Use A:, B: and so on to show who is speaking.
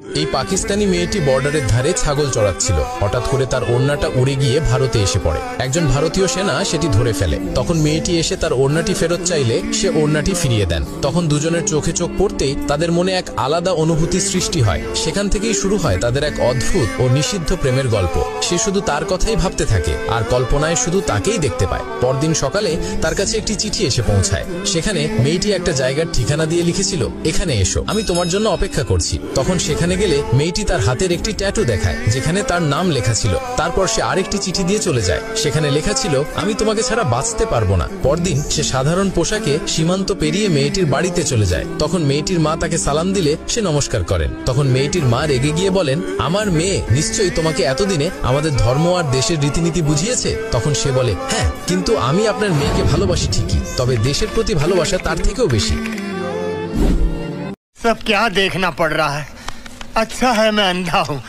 A: এই পাকিস্তানি মেয়েটি বর্ডারের ধারে ছাগল চড়াচ্ছিল। হঠাৎ করে তার ওড়নাটা উড়ে গিয়ে ভারতে এসে পড়ে। একজন ভারতীয় সেনা সেটি ধরে ফেলে। তখন মেয়েটি এসে তার ওড়নাটি ফেরত চাইলে সে ওড়নাটি ফিরিয়ে দেন। তখন দুজনের চোখে চোখ পড়তেই তাদের মনে এক আলাদা অনুভূতি সৃষ্টি হয়। সেখান থেকেই শুরু হয় তাদের এক অদ্ভুত ও নিষিদ্ধ প্রেমের গল্প। সে শুধু তার কথাই ভাবতে থাকে আর কল্পনায় শুধু তাকেই দেখতে পায়। পরদিন সকালে তার কাছে একটি চিঠি এসে পৌঁছায়। সেখানে মেয়েটি একটা জায়গার ঠিকানা দিয়ে লিখেছিল, এখানে এসো, আমি তোমার জন্য অপেক্ষা করছি। তখন সেখানে গেলে মেয়েটি তার হাতের একটি ট্যাটু দেখায় যেখানে তার নাম লেখা ছিল। তারপর সে আরেকটি চিঠি দিয়ে চলে যায়। সেখানে লেখা ছিল, আমি তোমাকে ছাড়া বাঁচতে পারবো না। পরদিন সে সাধারণ পোশাকে সীমান্ত পেরিয়ে মেয়েটির বাড়িতে চলে যায়। তখন মেয়েটির মা তাকে সালাম দিলে সে নমস্কার করেন। তখন মেয়েটির মা রেগে গিয়ে বলেন, আমার মেয়ে নিশ্চয়ই তোমাকে এতদিনে আমাদের ধর্ম আর দেশের রীতিনীতি বুঝিয়েছে। তখন সে বলে, হ্যাঁ, কিন্তু আমি আপনার মেয়েকে ভালোবাসি ঠিকই, তবে দেশের প্রতি ভালোবাসা তার থেকেও বেশি।
B: सब क्या देखना पड़ रहा है। अच्छा है मैं अंधा हूँ।